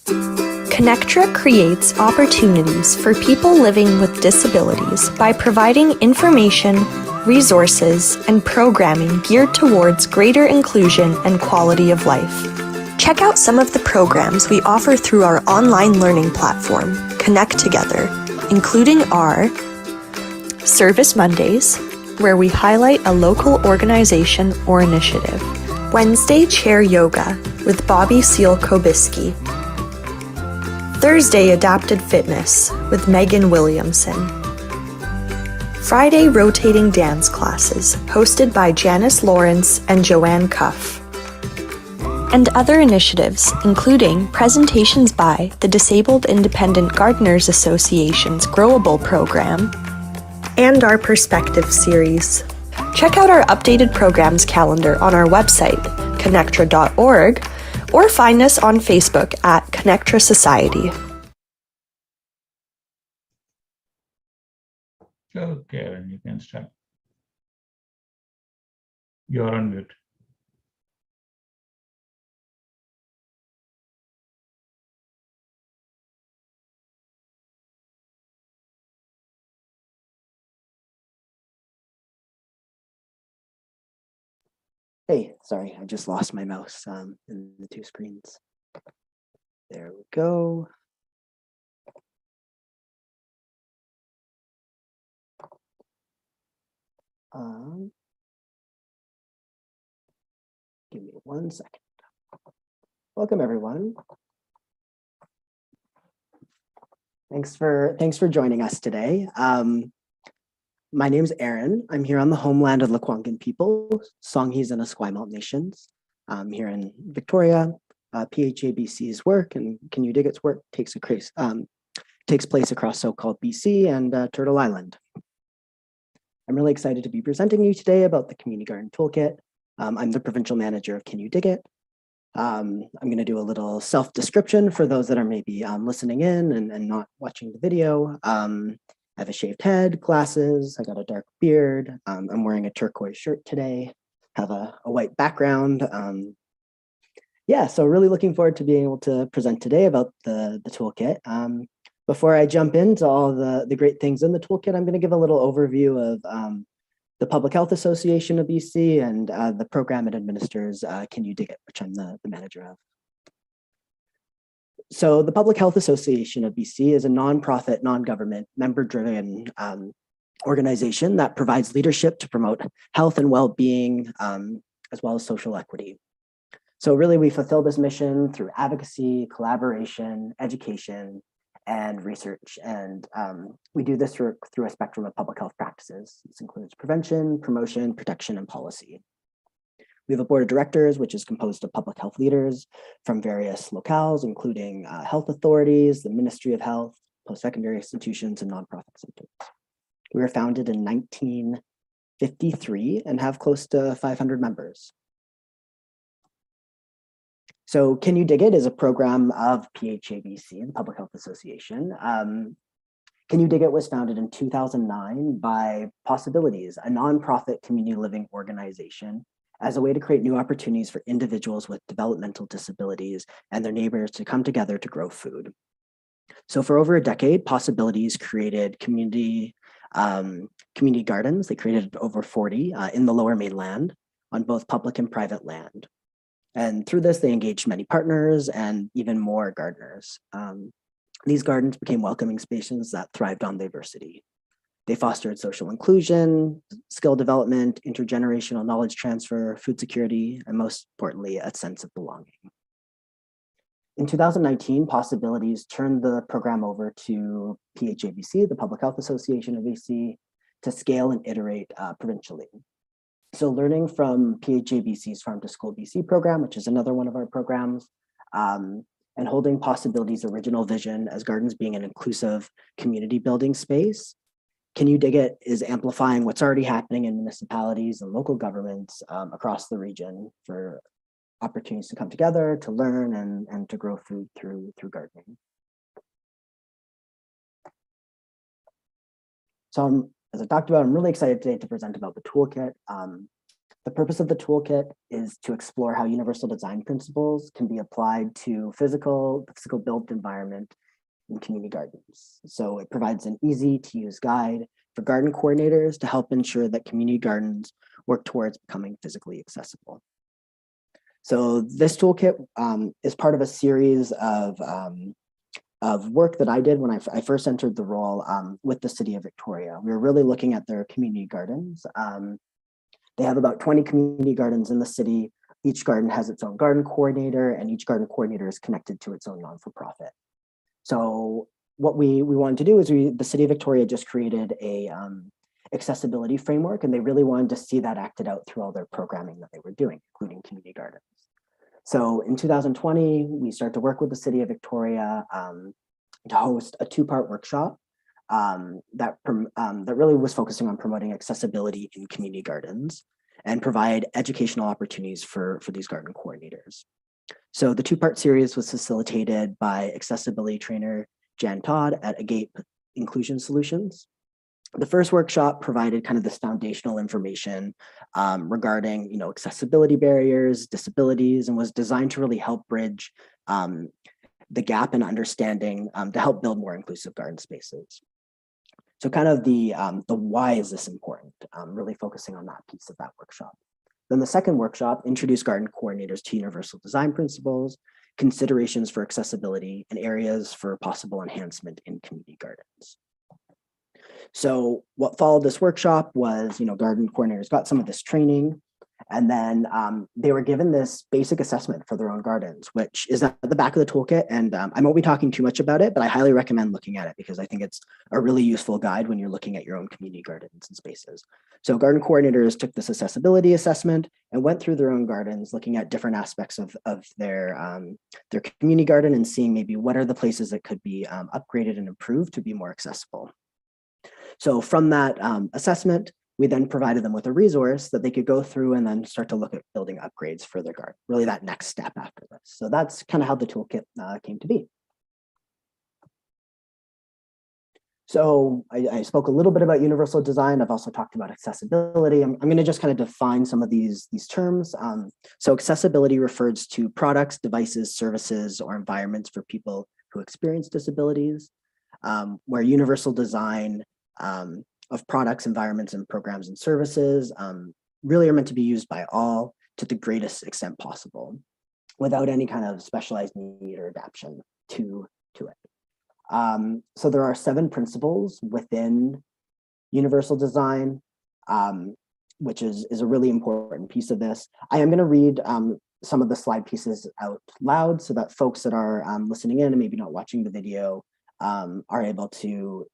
Connectra creates opportunities for people living with disabilities by providing information, resources, and programming geared towards greater inclusion and quality of life. Check out some of the programs we offer through our online learning platform, Connect Together, including our Service Mondays, where we highlight a local organization or initiative, Wednesday Chair Yoga with Bobby Seal-Kobiski, Thursday Adapted Fitness with Megan Williamson, Friday Rotating Dance Classes hosted by Janice Lawrence and Joanne Cuff, and other initiatives including presentations by the Disabled Independent Gardeners Association's GrowABLE program and our Perspective series. Check out our updated programs calendar on our website, connectra.org, or find us on Facebook at Connectra Society. Okay, Aaren, you can start. You're on mute. Hey, sorry, I just lost my mouse in the two screens. There we go. Give me 1 second. Welcome, everyone. Thanks for joining us today. My name is Aaren. I'm here on the homeland of the Lekwungen people, Songhees and Esquimalt nations. Here in Victoria, PHABC's work and Can You Dig It's work takes place across so-called BC and Turtle Island. I'm really excited to be presenting you today about the Community Garden Toolkit. I'm the Provincial Manager of Can You Dig It? I'm going to do a little self-description for those that are maybe listening in and not watching the video. I have a shaved head, glasses, I got a dark beard, I'm wearing a turquoise shirt today, have a white background. Yeah, so really looking forward to being able to present today about the toolkit. Before I jump into all the great things in the toolkit, I'm going to give a little overview of the Public Health Association of BC and the program it administers, Can You Dig It, which I'm the manager of. So the Public Health Association of BC is a nonprofit, non-government, member-driven organization that provides leadership to promote health and well-being, as well as social equity. So really we fulfill this mission through advocacy, collaboration, education, and research. And we do this through a spectrum of public health practices. This includes prevention, promotion, protection, and policy. We have a board of directors, which is composed of public health leaders from various locales, including health authorities, the Ministry of Health, post-secondary institutions, and nonprofit centers. We were founded in 1953 and have close to 500 members. So Can You Dig It is a program of PHABC, the Public Health Association. Can You Dig It was founded in 2009 by Possibilities, a nonprofit community living organization, as a way to create new opportunities for individuals with developmental disabilities and their neighbors to come together to grow food. So for over a decade, Possibilities created community gardens. They created over 40 in the Lower Mainland on both public and private land. And through this, they engaged many partners and even more gardeners. These gardens became welcoming spaces that thrived on diversity. They fostered social inclusion, skill development, intergenerational knowledge transfer, food security, and most importantly, a sense of belonging. In 2019, Possibilities turned the program over to PHABC, the Public Health Association of BC, to scale and iterate provincially. So learning from PHABC's Farm to School BC program, which is another one of our programs, and holding Possibilities' original vision as gardens being an inclusive community building space, Can You Dig It is amplifying what's already happening in municipalities and local governments across the region for opportunities to come together, to learn, and to grow food through gardening. So as I talked about, I'm really excited today to present about the toolkit. The purpose of the toolkit is to explore how universal design principles can be applied to physical built environment in community gardens. So it provides an easy to use guide for garden coordinators to help ensure that community gardens work towards becoming physically accessible. So this toolkit is part of a series of work that I did when I first entered the role with the City of Victoria. We were really looking at their community gardens. They have about 20 community gardens in the city. Each garden has its own garden coordinator, and each garden coordinator is connected to its own non-for-profit. So what we wanted to do is the City of Victoria just created a accessibility framework, and they really wanted to see that acted out through all their programming that they were doing, including community gardens. So in 2020, we started to work with the City of Victoria to host a two-part workshop that really was focusing on promoting accessibility in community gardens and provide educational opportunities for these garden coordinators. So the two-part series was facilitated by accessibility trainer Jan Todd at Agape Inclusion Solutions. The first workshop provided kind of this foundational information regarding, accessibility barriers, disabilities, and was designed to really help bridge the gap in understanding to help build more inclusive garden spaces. So kind of the why is this important, really focusing on that piece of that workshop. Then the second workshop introduced garden coordinators to universal design principles, considerations for accessibility, and areas for possible enhancement in community gardens. So what followed this workshop was, garden coordinators got some of this training, and then they were given this basic assessment for their own gardens, which is at the back of the toolkit. And I won't be talking too much about it, but I highly recommend looking at it because I think it's a really useful guide when you're looking at your own community gardens and spaces. So garden coordinators took this accessibility assessment and went through their own gardens, looking at different aspects of their community garden and seeing maybe what are the places that could be upgraded and improved to be more accessible. So from that assessment, we then provided them with a resource that they could go through and then start to look at building upgrades for their garden, really that next step after this. So that's kind of how the toolkit came to be. So I spoke a little bit about universal design. I've also talked about accessibility. I'm going to just kind of define some of these terms. So accessibility refers to products, devices, services, or environments for people who experience disabilities, where universal design of products, environments, and programs and services really are meant to be used by all to the greatest extent possible without any kind of specialized need or adaptation to it. So there are 7 principles within universal design, which is a really important piece of this. I am going to read some of the slide pieces out loud so that folks that are listening in and maybe not watching the video are able to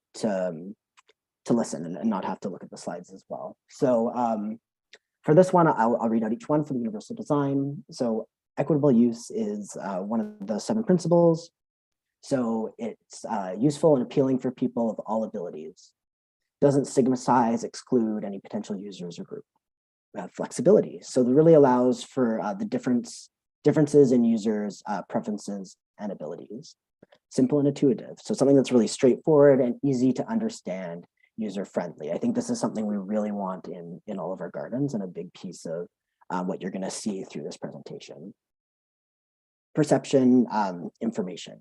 listen and not have to look at the slides as well. So for this one, I'll read out each one for the universal design. So equitable use is one of the 7 principles. So it's useful and appealing for people of all abilities. Doesn't stigmatize, exclude any potential users or group. Flexibility. So it really allows for the differences in users' preferences and abilities. Simple and intuitive. So something that's really straightforward and easy to understand, user-friendly. I think this is something we really want in all of our gardens and a big piece of what you're going to see through this presentation. Perception, information.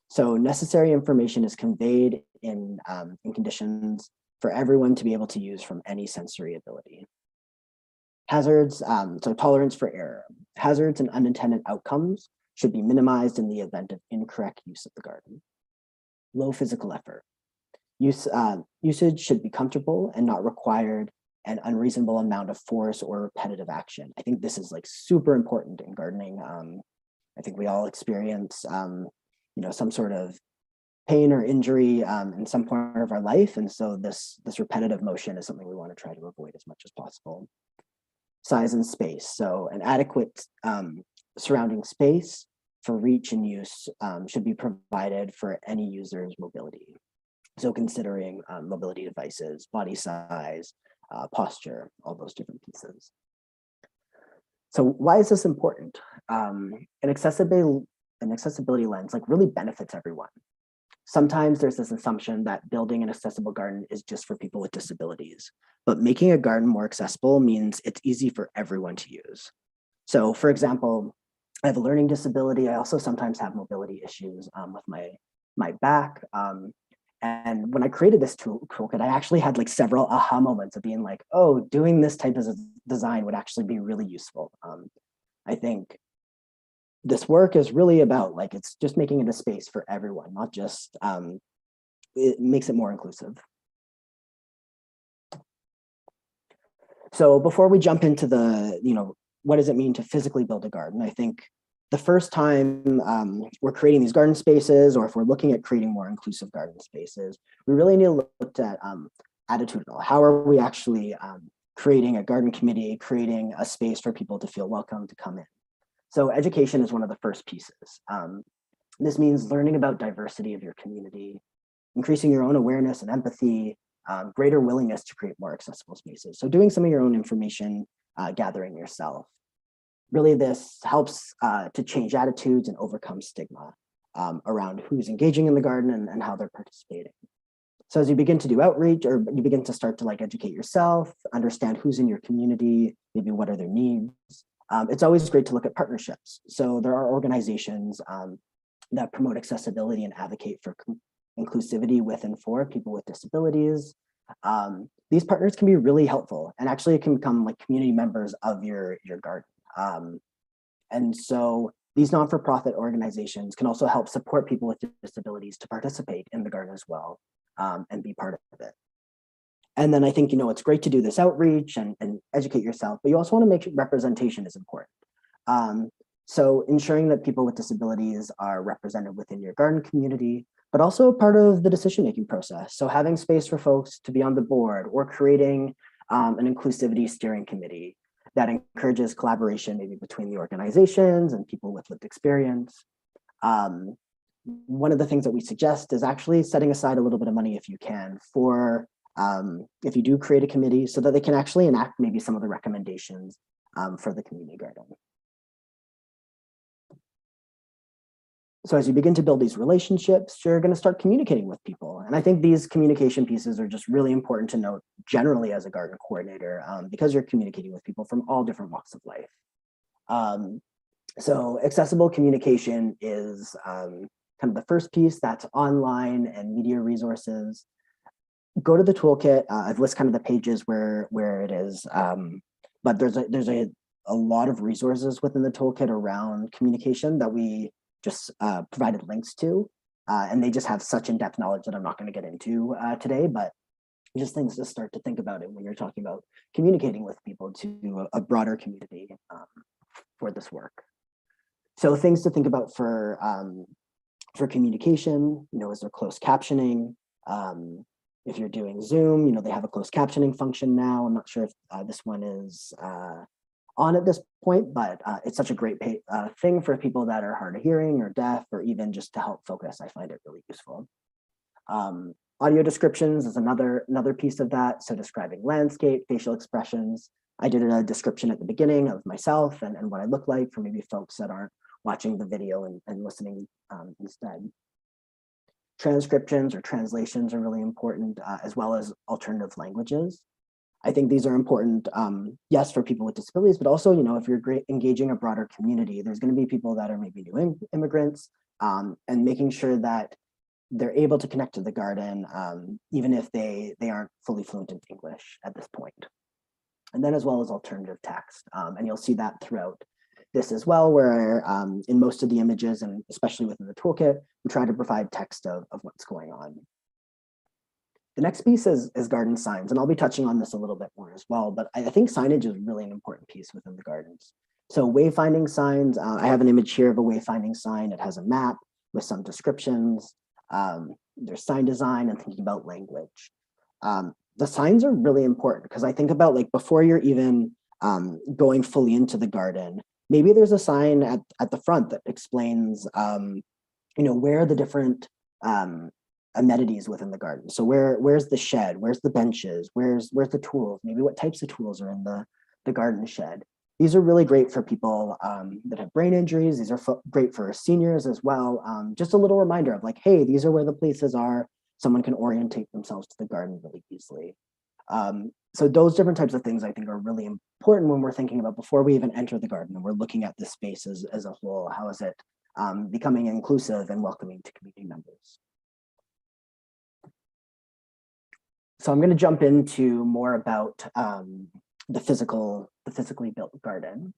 So necessary information is conveyed in conditions for everyone to be able to use from any sensory ability. Hazards, so tolerance for error. Hazards and unintended outcomes should be minimized in the event of incorrect use of the garden. Low physical effort. Usage should be comfortable and not required an unreasonable amount of force or repetitive action. I think this is like super important in gardening. I think we all experience some sort of pain or injury in some point of our life. And so this repetitive motion is something we want to try to avoid as much as possible. Size and space. So an adequate surrounding space for reach and use should be provided for any user's mobility. So considering mobility devices, body size, posture, all those different pieces. So why is this important? An accessibility lens like really benefits everyone. sometimes there's this assumption that building an accessible garden is just for people with disabilities, but making a garden more accessible means it's easy for everyone to use. So for example, I have a learning disability. I also sometimes have mobility issues with my back. And when I created this toolkit, I actually had like several aha moments of being like, oh, doing this type of design would actually be really useful. I think this work is really about like, it's just making it a space for everyone, not just, it makes it more inclusive. So before we jump into the, what does it mean to physically build a garden? I think the first time we're creating these garden spaces, or if we're looking at creating more inclusive garden spaces, we really need to look at attitudinal. How are we actually creating a garden committee, creating a space for people to feel welcome to come in? So education is one of the first pieces. This means learning about diversity of your community, increasing your own awareness and empathy, greater willingness to create more accessible spaces. So doing some of your own information gathering yourself. Really, this helps to change attitudes and overcome stigma around who's engaging in the garden and how they're participating. So as you begin to do outreach, or you begin to start to like educate yourself, understand who's in your community, maybe what are their needs, it's always great to look at partnerships. So there are organizations that promote accessibility and advocate for inclusivity with and for people with disabilities. These partners can be really helpful, and actually it can become like community members of your garden. And so these non-for-profit organizations can also help support people with disabilities to participate in the garden as well, and be part of it. And then I think, it's great to do this outreach and educate yourself, but you also want to make sure representation is important. So ensuring that people with disabilities are represented within your garden community, but also part of the decision-making process. So having space for folks to be on the board, or creating an inclusivity steering committee that encourages collaboration maybe between the organizations and people with lived experience. One of the things that we suggest is actually setting aside a little bit of money if you can for, if you do create a committee, so that they can actually enact maybe some of the recommendations for the community garden. So as you begin to build these relationships, you're going to start communicating with people. And I think these communication pieces are just really important to note generally as a garden coordinator, because you're communicating with people from all different walks of life. So accessible communication is kind of the first piece. That's online and media resources. Go to the toolkit. I've listed kind of the pages where it is, but there's a lot of resources within the toolkit around communication that we just provided links to, and they just have such in-depth knowledge that I'm not going to get into today, but just things to start to think about it when you're talking about communicating with people to a broader community for this work. So things to think about for communication, is there closed captioning? If you're doing Zoom, they have a closed captioning function now. I'm not sure if this one is on at this point, but it's such a great thing for people that are hard of hearing or deaf, or even just to help focus. I find it really useful. Audio descriptions is another piece of that. So describing landscape, facial expressions. I did a description at the beginning of myself and what I look like for maybe folks that aren't watching the video and listening instead. Transcriptions or translations are really important, as well as alternative languages. I think these are important, yes, for people with disabilities, but also, if you're engaging a broader community, there's going to be people that are maybe new immigrants, and making sure that they're able to connect to the garden, even if they aren't fully fluent in English at this point. And then as well as alternative text. And you'll see that throughout this as well, where in most of the images, and especially within the toolkit, we try to provide text of what's going on. The next piece is garden signs, and I'll be touching on this a little bit more as well, but I think signage is really an important piece within the gardens. So wayfinding signs, I have an image here of a wayfinding sign. It has a map with some descriptions. There's sign design and thinking about language. The signs are really important because I think about like before you're even going fully into the garden, maybe there's a sign at the front that explains, where are the different amenities within the garden. So where's the shed? Where's the benches? Where's the tools? Maybe what types of tools are in the garden shed? These are really great for people that have brain injuries. These are great for seniors as well. Just a little reminder of like, hey, these are where the places are. Someone can orientate themselves to the garden really easily. So those different types of things I think are really important when we're thinking about before we even enter the garden and we're looking at this space as a whole. How is it becoming inclusive and welcoming to community members? So I'm going to jump into more about the physically built garden.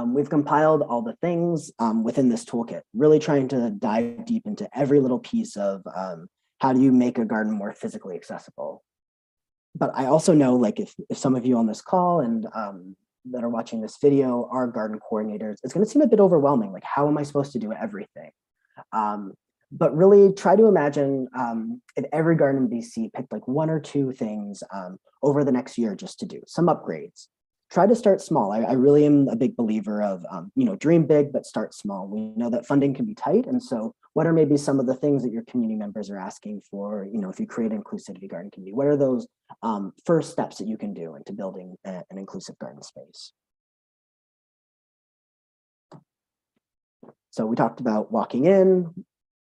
We've compiled all the things within this toolkit, really trying to dive deep into every little piece of how do you make a garden more physically accessible. But I also know, like, if some of you on this call and that are watching this video are garden coordinators, it's going to seem a bit overwhelming. Like, how am I supposed to do everything? But really try to imagine if every garden in BC picked like 1 or 2 things over the next year just to do some upgrades. Try to start small. I really am a big believer of, dream big, but start small. We know that funding can be tight. And so what are maybe some of the things that your community members are asking for, if you create an inclusivity garden community? What are those first steps that you can do into building an inclusive garden space? So we talked about walking in.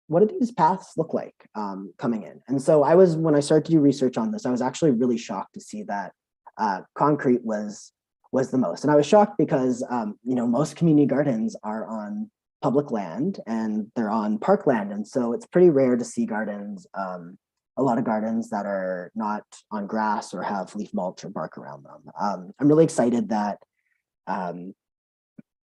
What do these paths look like coming in? And so when I started to do research on this, I was actually really shocked to see that concrete was the most. And I was shocked because, most community gardens are on public land and they're on parkland. And so it's pretty rare to see gardens, a lot of gardens that are not on grass or have leaf mulch or bark around them. I'm really excited that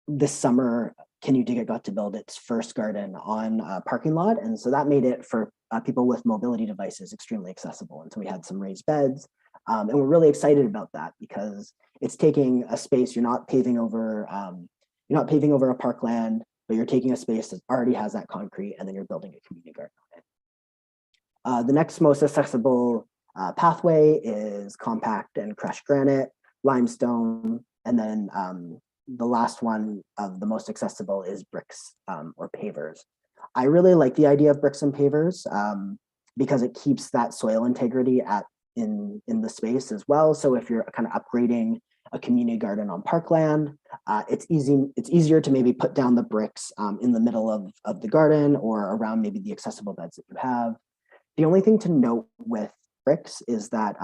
this summer, Can You Dig It got to build its first garden on a parking lot. And so that made it for people with mobility devices extremely accessible. And so we had some raised beds. And we're really excited about that because it's taking a space, you're not paving over a parkland, but you're taking a space that already has that concrete and then you're building a community garden on it. The next most accessible pathway is compact and crushed granite, limestone, and then the last one of the most accessible is bricks or pavers. I really like the idea of bricks and pavers because it keeps that soil integrity in the space as well. So if you're kind of upgrading a community garden on parkland, it's easier to maybe put down the bricks in the middle of the garden or around maybe the accessible beds that you have. The only thing to note with bricks is that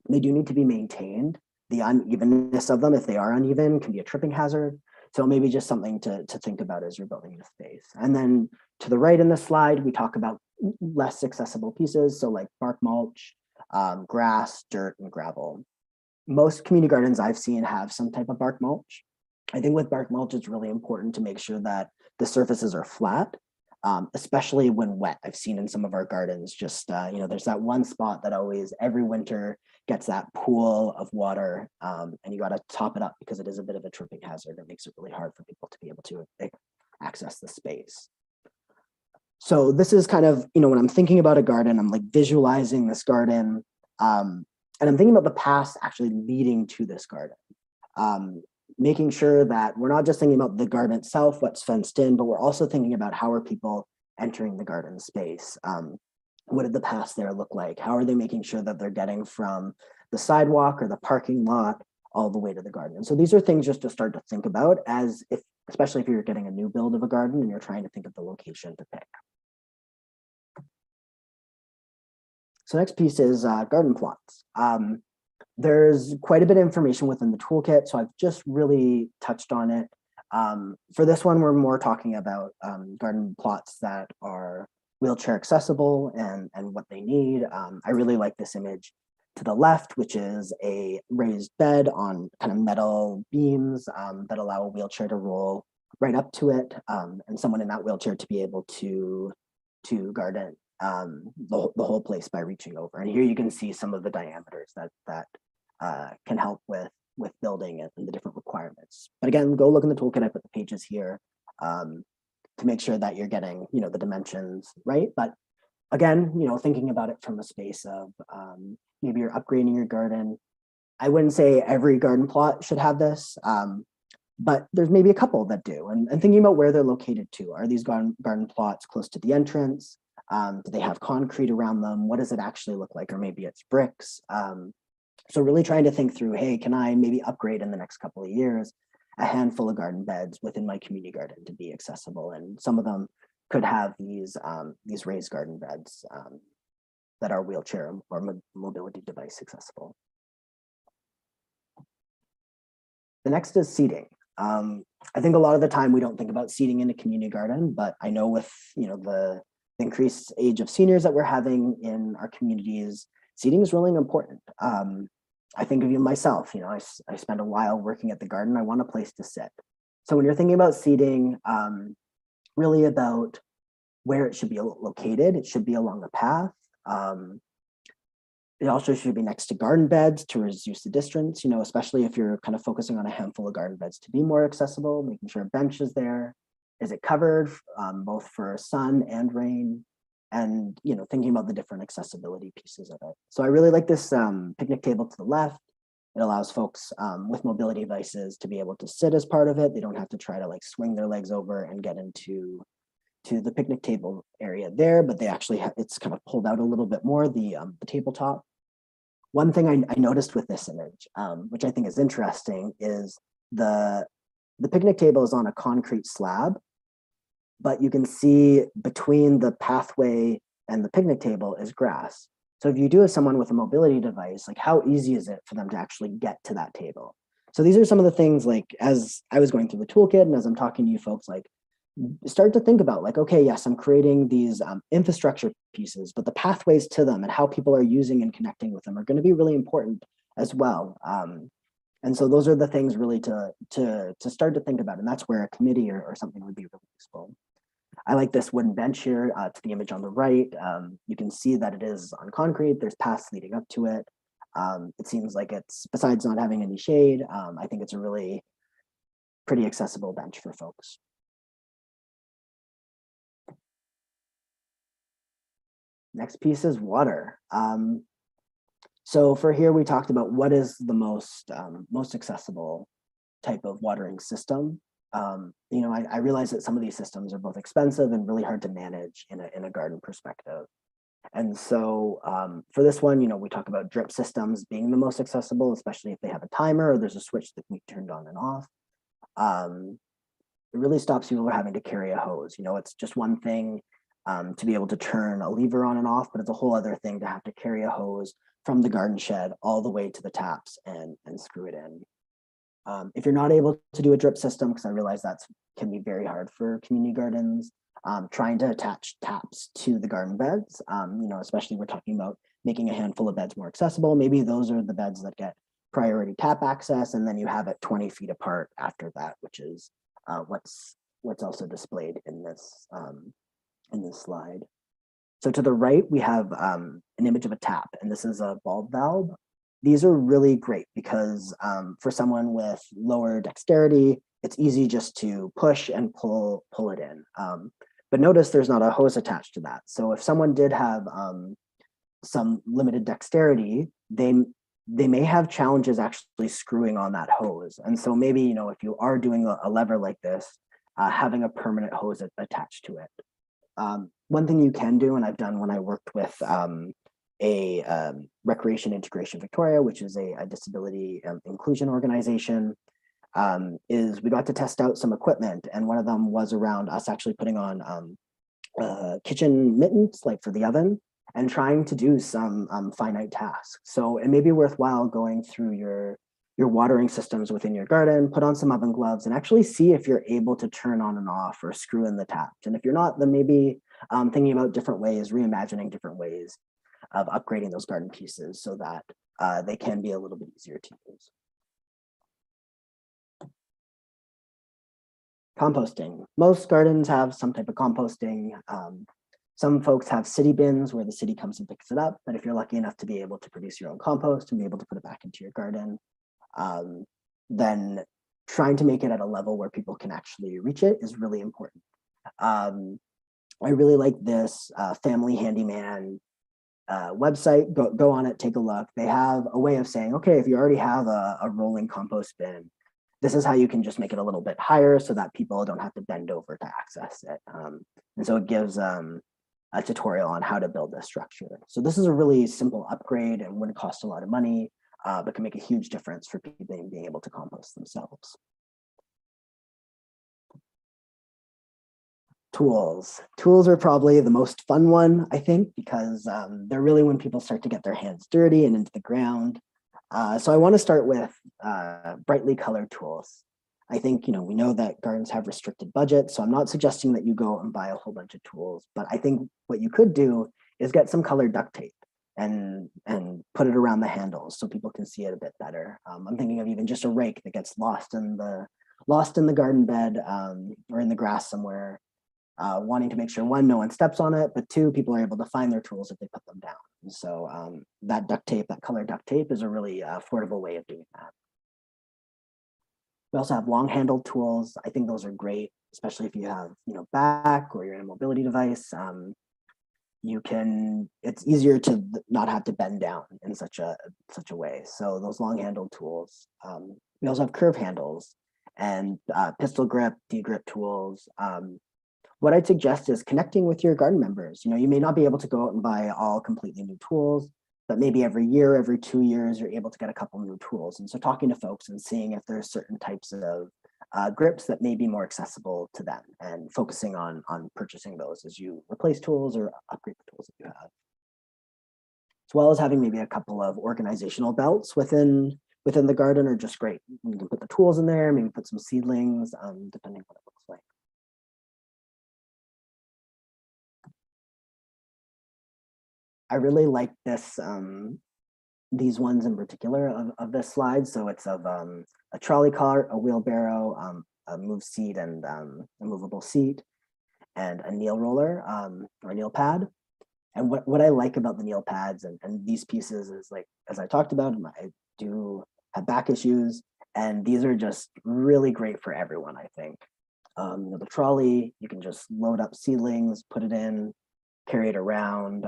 they do need to be maintained. The unevenness of them, if they are uneven, can be a tripping hazard. So maybe just something to think about as you're building the space. And then to the right in the slide, we talk about less accessible pieces. So like bark mulch, grass, dirt, and gravel. Most community gardens I've seen have some type of bark mulch. I think with bark mulch, it's really important to make sure that the surfaces are flat, especially when wet. I've seen in some of our gardens, just, there's that one spot that always every winter gets that pool of water and you got to top it up because it is a bit of a tripping hazard. It makes it really hard for people to be able to access the space. So this is kind of, when I'm thinking about a garden, I'm like visualizing this garden and I'm thinking about the past actually leading to this garden. Making sure that we're not just thinking about the garden itself, what's fenced in, but we're also thinking about how are people entering the garden space. What did the past there look like? How are they making sure that they're getting from the sidewalk or the parking lot all the way to the garden? And so these are things just to start to think about especially if you're getting a new build of a garden and you're trying to think of the location to pick. So next piece is garden plots. There's quite a bit of information within the toolkit, so I've just really touched on it. For this one, we're more talking about garden plots that are wheelchair accessible and what they need. I really like this image to the left, which is a raised bed on kind of metal beams that allow a wheelchair to roll right up to it, and someone in that wheelchair to be able to garden the whole place by reaching over. And here you can see some of the diameters that can help with building and the different requirements. But again, go look in the toolkit. I put the pages here to make sure that you're getting the dimensions right. But again, thinking about it from a space of maybe you're upgrading your garden. I wouldn't say every garden plot should have this, but there's maybe a couple that do. And thinking about where they're located too. Are these garden plots close to the entrance? Do they have concrete around them? What does it actually look like? Or maybe it's bricks. So really trying to think through, hey, can I maybe upgrade in the next couple of years a handful of garden beds within my community garden to be accessible? And some of them could have these raised garden beds that are wheelchair or mobility device accessible. The next is seating. I think a lot of the time we don't think about seating in a community garden, but I know with the increased age of seniors that we're having in our communities, seating is really important. I think of myself, I spend a while working at the garden. I want a place to sit. So when you're thinking about seating, really about where it should be located, it should be along the path. It also should be next to garden beds to reduce the distance, especially if you're kind of focusing on a handful of garden beds to be more accessible, making sure a bench is there. Is it covered both for sun and rain? And thinking about the different accessibility pieces of it. So I really like this picnic table to the left. It allows folks with mobility devices to be able to sit as part of it. They don't have to try to like swing their legs over and get into the picnic table area there, but they actually it's kind of pulled out a little bit more, the tabletop. One thing I noticed with this image, which I think is interesting, is the picnic table is on a concrete slab, but you can see between the pathway and the picnic table is grass. So if you do have someone with a mobility device, like how easy is it for them to actually get to that table? So these are some of the things, like as I was going through the toolkit and as I'm talking to you folks, like start to think about like, okay, yes, I'm creating these infrastructure pieces, but the pathways to them and how people are using and connecting with them are going to be really important as well. And so those are the things really to start to think about. And that's where a committee or something would be really useful. I like this wooden bench here to the image on the right. You can see that it is on concrete. There's paths leading up to it. It seems like it's, besides not having any shade, I think it's a really pretty accessible bench for folks. Next piece is water. So for here, we talked about what is the most accessible type of watering system. I realize that some of these systems are both expensive and really hard to manage in a garden perspective. And so for this one, we talk about drip systems being the most accessible, especially if they have a timer or there's a switch that can be turned on and off. It really stops people from having to carry a hose. It's just one thing to be able to turn a lever on and off, but it's a whole other thing to have to carry a hose from the garden shed all the way to the taps and screw it in. If you're not able to do a drip system, because I realize that can be very hard for community gardens, trying to attach taps to the garden beds, especially we're talking about making a handful of beds more accessible. Maybe those are the beds that get priority tap access, and then you have it 20 feet apart after that, which is what's also displayed in this slide. So to the right, we have an image of a tap, and this is a bulb valve. These are really great because for someone with lower dexterity, it's easy just to push and pull it in. But notice there's not a hose attached to that. So if someone did have some limited dexterity, they may have challenges actually screwing on that hose. And so maybe, if you are doing a lever like this, having a permanent hose attached to it. One thing you can do, and I've done when I worked with a Recreation Integration Victoria, which is a disability inclusion organization, is we got to test out some equipment, and one of them was around us actually putting on kitchen mittens, like for the oven, and trying to do some finite tasks. So it may be worthwhile going through your watering systems within your garden, put on some oven gloves, and actually see if you're able to turn on and off or screw in the taps. And if you're not, then maybe thinking about different ways, reimagining different ways of upgrading those garden pieces so that they can be a little bit easier to use. Composting. Most gardens have some type of composting. Some folks have city bins where the city comes and picks it up, but if you're lucky enough to be able to produce your own compost and be able to put it back into your garden, then trying to make it at a level where people can actually reach it is really important. I really like this Family Handyman website. Go on it, take a look. They have a way of saying, okay, if you already have a rolling compost bin, this is how you can just make it a little bit higher so that people don't have to bend over to access it. And so it gives a tutorial on how to build this structure. So this is a really simple upgrade and wouldn't cost a lot of money. but can make a huge difference for people being able to compost themselves. Tools. Tools are probably the most fun one, I think, because they're really when people start to get their hands dirty and into the ground. So I want to start with brightly colored tools. I think, we know that gardens have restricted budgets, so I'm not suggesting that you go and buy a whole bunch of tools, but I think what you could do is get some colored duct tape and put it around the handles so people can see it a bit better. I'm thinking of even just a rake that gets lost in the garden bed or in the grass somewhere, wanting to make sure, one, no one steps on it, but two, people are able to find their tools if they put them down. And so that duct tape, that colored duct tape is a really affordable way of doing that. We also have long-handled tools. I think those are great, especially if you have, back or you're in a mobility device. It's easier to not have to bend down in such a way. So those long-handled tools. We also have curve handles and pistol grip, de-grip tools. What I'd suggest is connecting with your garden members. You may not be able to go out and buy all completely new tools, but maybe every year, every 2 years, you're able to get a couple new tools. And so talking to folks and seeing if there's certain types of grips that may be more accessible to them and focusing on purchasing those as you replace tools or upgrade the tools that you have. As well as having maybe a couple of organizational belts within the garden are just great. You can put the tools in there, maybe put some seedlings, depending on what it looks like. I really like these ones in particular of this slide. So it's of a trolley cart, a wheelbarrow, a move seat and a movable seat, and a nail roller or a nail pad. And what I like about the nail pads and these pieces is, like, as I talked about, I do have back issues, and these are just really great for everyone, I think. The trolley, you can just load up seedlings, put it in, carry it around,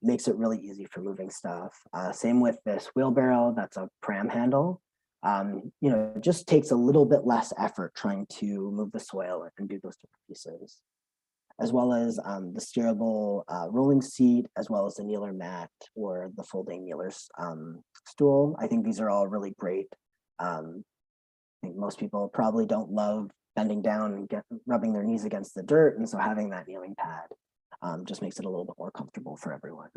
makes it really easy for moving stuff. Same with this wheelbarrow, that's a pram handle. It just takes a little bit less effort trying to move the soil and do those different pieces. As well as the steerable rolling seat, as well as the kneeler mat or the folding kneeler's stool. I think these are all really great. I think most people probably don't love bending down and rubbing their knees against the dirt, and so having that kneeling pad just makes it a little bit more comfortable for everyone.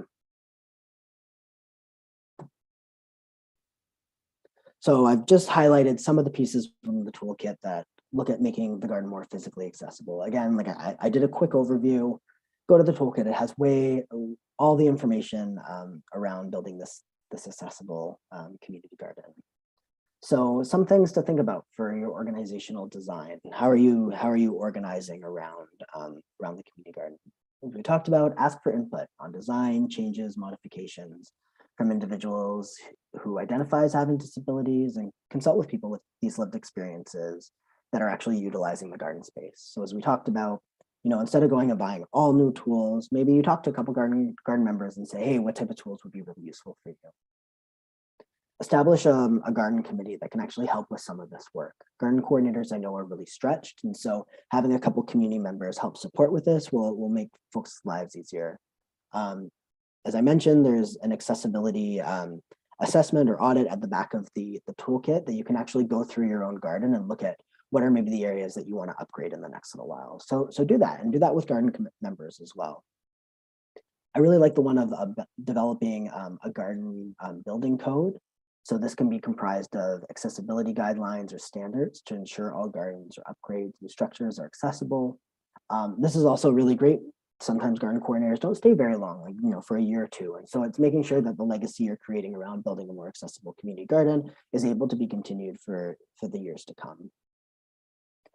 So I've just highlighted some of the pieces from the toolkit that look at making the garden more physically accessible. Again, like I did a quick overview. Go to the toolkit. It has all the information around building this accessible community garden. So some things to think about for your organizational design. How are you organizing around the community garden? As we talked about, ask for input on design, changes, modifications from individuals who identify as having disabilities, and consult with people with these lived experiences that are actually utilizing the garden space. So as we talked about, instead of going and buying all new tools, maybe you talk to a couple garden members and say, hey, what type of tools would be really useful for you? Establish a garden committee that can actually help with some of this work. Garden coordinators, I know, are really stretched, and so having a couple community members help support with this will make folks' lives easier. As I mentioned, there's an accessibility assessment or audit at the back of the toolkit that you can actually go through your own garden and look at what are maybe the areas that you want to upgrade in the next little while. So do that, and do that with garden members as well. I really like the one of developing a garden building code. So this can be comprised of accessibility guidelines or standards to ensure all gardens or upgrades and structures are accessible. This is also really great. Sometimes garden coordinators don't stay very long, like, for a year or two. And so it's making sure that the legacy you're creating around building a more accessible community garden is able to be continued for the years to come.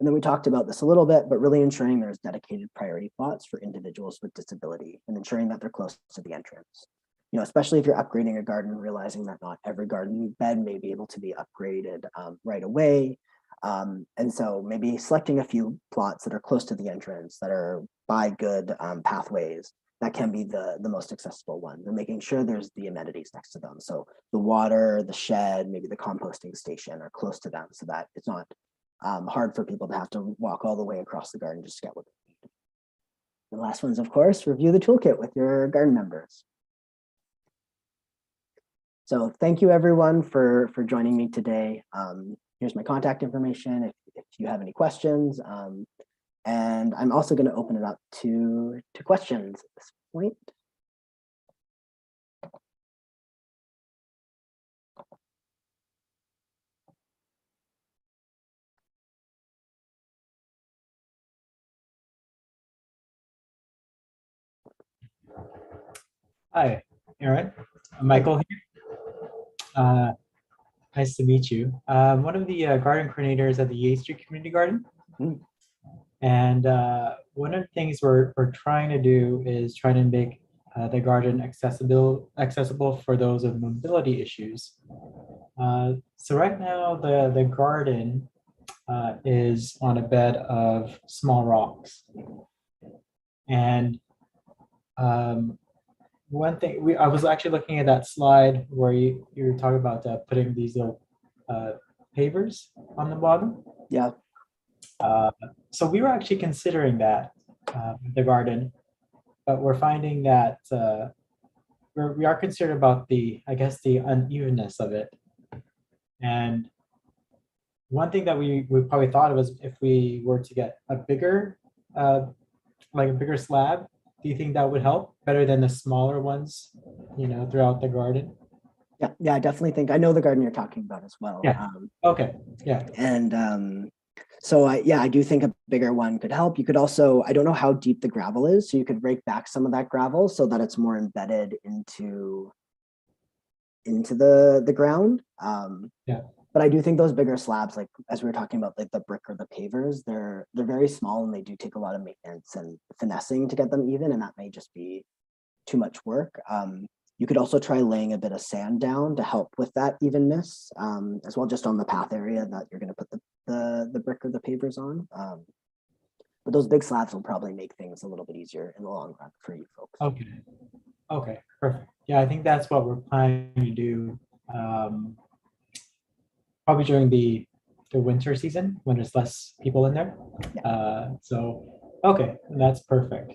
And then we talked about this a little bit, but really ensuring there's dedicated priority plots for individuals with disability and ensuring that they're close to the entrance. Especially if you're upgrading a garden, realizing that not every garden bed may be able to be upgraded right away. And so maybe selecting a few plots that are close to the entrance, that are by good pathways, that can be the most accessible one. And making sure there's the amenities next to them. So the water, the shed, maybe the composting station are close to them, so that it's not hard for people to have to walk all the way across the garden just to get what they need. The last one's, of course, review the toolkit with your garden members. So thank you everyone for joining me today. Here's my contact information if you have any questions. And I'm also going to open it up to questions at this point. Hi, Aaron. Michael here. Nice to meet you. I'm one of the garden coordinators at the Yate Street Community Garden. And one of the things we're trying to do is trying to make the garden accessible for those with mobility issues. So right now the garden is on a bed of small rocks. And one thing, I was actually looking at that slide where you were talking about putting these little pavers on the bottom. Yeah. So we were actually considering that with the garden, but we're finding that we are concerned about I guess the unevenness of it. And one thing that we probably thought of was if we were to get a bigger, like a bigger slab, do you think that would help better than the smaller ones, throughout the garden? Yeah, I definitely think I know the garden you're talking about as well. Yeah. Okay. Yeah. And so I do think a bigger one could help. You could also, I don't know how deep the gravel is, so you could rake back some of that gravel so that it's more embedded into the ground. Yeah. But I do think those bigger slabs, like as we were talking about, like the brick or the pavers, they're very small and they do take a lot of maintenance and finessing to get them even, and that may just be too much work. You could also try laying a bit of sand down to help with that evenness, as well, just on the path area that you're going to put the brick or the pavers on. But those big slabs will probably make things a little bit easier in the long run for you folks. Okay, perfect. Yeah, I think that's what we're planning to do. Probably during the winter season when there's less people in there. Yeah. Okay, that's perfect.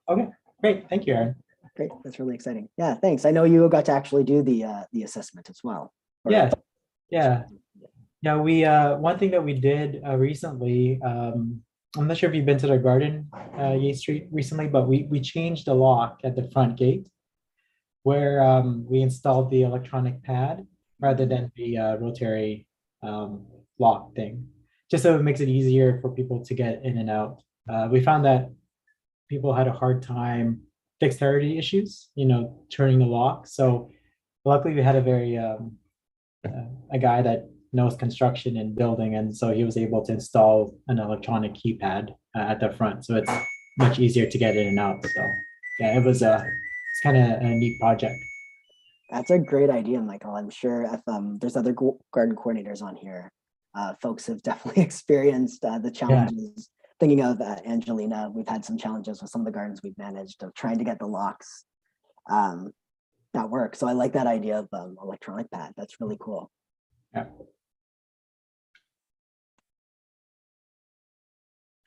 Okay, great. Thank you, Aaron. Great, that's really exciting. Yeah, thanks. I know you got to actually do the assessment as well. Yeah. We one thing that we did recently, I'm not sure if you've been to the garden, Yate Street recently, but we changed the lock at the front gate where we installed the electronic pad rather than the rotary lock thing, just so it makes it easier for people to get in and out. We found that people had a hard time dexterity issues, turning the lock. So luckily we had a guy that knows construction and building, and so he was able to install an electronic keypad at the front, so it's much easier to get in and out. So yeah, it's kind of a neat project. That's a great idea, Michael. I'm sure if there's other garden coordinators on here, folks have definitely experienced the challenges. Yeah. Thinking of Angelina, we've had some challenges with some of the gardens we've managed of trying to get the locks that work. So I like that idea of electronic pad. That's really cool. Yeah.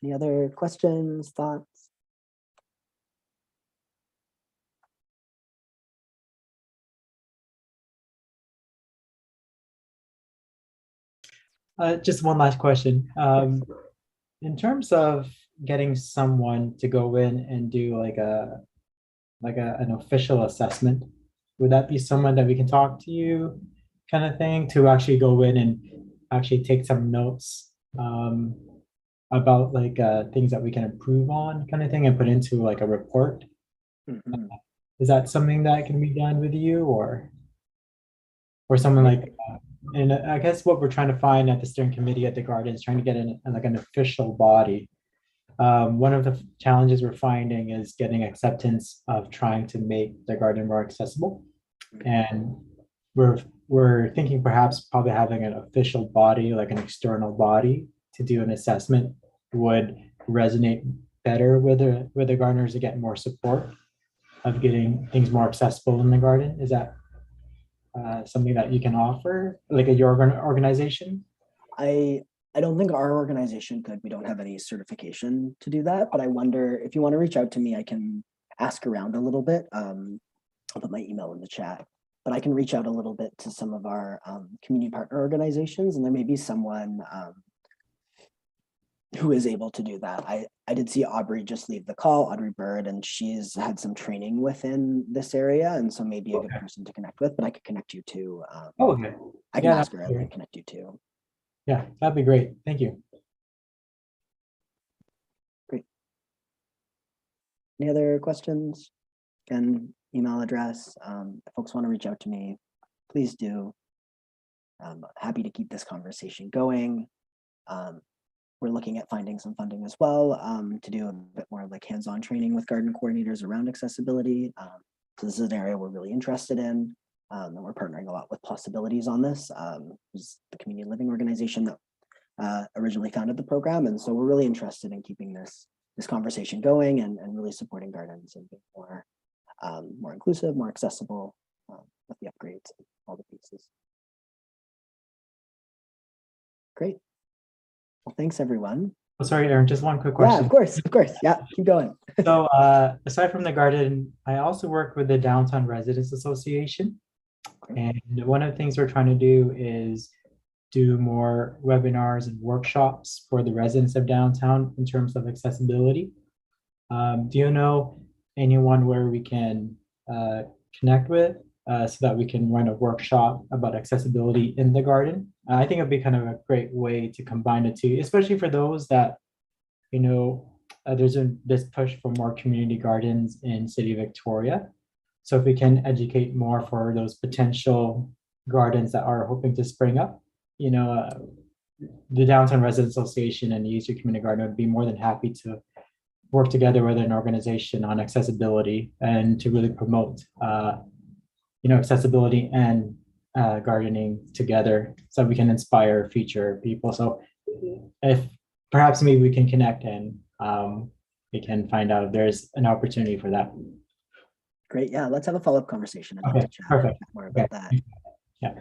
Any other questions, thoughts? Just one last question. In terms of getting someone to go in and do an official assessment, would that be someone that we can talk to you kind of thing, to actually go in and actually take some notes about things that we can improve on kind of thing and put into a report? Mm-hmm. Is that something that can be done with you or someone like that? And I guess what we're trying to find at the steering committee at the garden is trying to get an official body. One of the challenges we're finding is getting acceptance of trying to make the garden more accessible. And we're thinking perhaps probably having an official body, like an external body, to do an assessment would resonate better with the gardeners to get more support of getting things more accessible in the garden. Is that something that you can offer, like at your organization? I don't think our organization could. We don't have any certification to do that, but I wonder if you want to reach out to me, I can ask around a little bit. I'll put my email in the chat. but I can reach out a little bit to some of our community partner organizations, and there may be someone who is able to do that. I did see Aubrey just leave the call, Audrey Bird, and she's had some training within this area, and so maybe a good person to connect with, but I could connect you to, Oh, okay. I can Yeah, ask her that'd be and great. connect you to. Yeah, that'd be great. Thank you. Any other questions? Again, email address. If folks want to reach out to me, please do. I'm happy to keep this conversation going. We're looking at finding some funding as well to do a bit more like hands-on training with garden coordinators around accessibility. So this is an area we're really interested in, and we're partnering a lot with Possibilities on this. Who's the community living organization that originally founded the program, and so we're really interested in keeping this conversation going and really supporting gardens and being more inclusive, more accessible with the upgrades and all the pieces. Great. Well, thanks everyone. Oh, sorry, Aaron, just one quick Yeah, question. of course. Yeah, keep going. So aside from the garden, I also work with the Downtown Residents Association. And one of the things we're trying to do is do more webinars and workshops for the residents of downtown in terms of accessibility. Do you know anyone where we can connect with so that we can run a workshop about accessibility in the garden? I think it'd be kind of a great way to combine the two, especially for those that, you know, there's this push for more community gardens in City of Victoria. So if we can educate more for those potential gardens that are hoping to spring up, you know, the Downtown Residents Association and the East Street Community Garden would be more than happy to work together with an organization on accessibility and to really promote, you know, accessibility and gardening together so we can inspire future people. So if perhaps maybe we can connect and we can find out if there's an opportunity for that. Great. Yeah, let's have a follow-up conversation. I'd love Okay, to chat perfect. more about Okay. that. Yeah.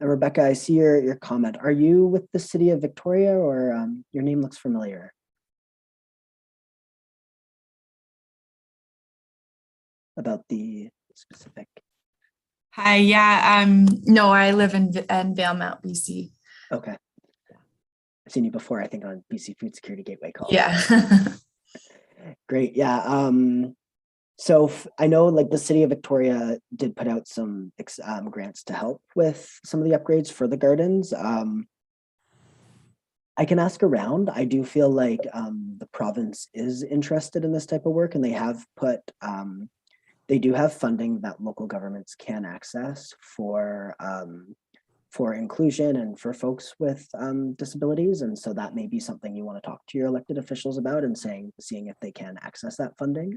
And Rebecca, I see your comment. Are you with the City of Victoria, or your name looks familiar? About the specific. Hi, yeah, no, I live in Valemount, BC. Okay. I've seen you before, I think, on BC Food Security Gateway call. Yeah. Great. Yeah. So I know like the City of Victoria did put out some grants to help with some of the upgrades for the gardens. I can ask around. I do feel like the province is interested in this type of work, and they have put, they do have funding that local governments can access for inclusion and for folks with disabilities. And so that may be something you want to talk to your elected officials about and seeing if they can access that funding.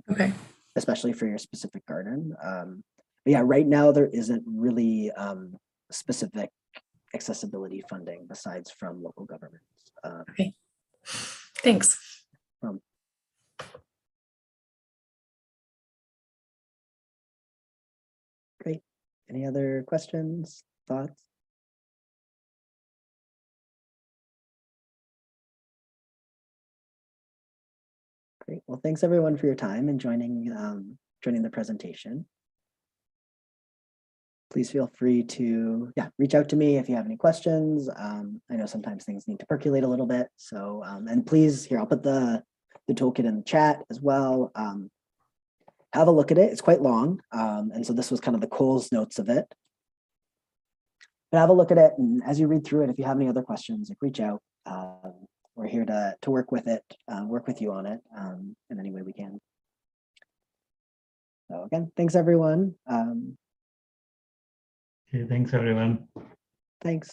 Okay. Especially for your specific garden. But yeah, right now there isn't really specific accessibility funding besides from local governments. Okay. Thanks. Great. Any other questions, thoughts? Great. Well, thanks everyone for your time and joining the presentation. Please feel free to reach out to me if you have any questions. I know sometimes things need to percolate a little bit. So and please, here, I'll put the toolkit in the chat as well. Have a look at it. It's quite long. And so this was kind of the Cole's notes of it. But have a look at it, and as you read through it, if you have any other questions, like reach out. We're here to work with it, work with you on it in any way we can. So again, thanks everyone. Okay, thanks everyone. Thanks.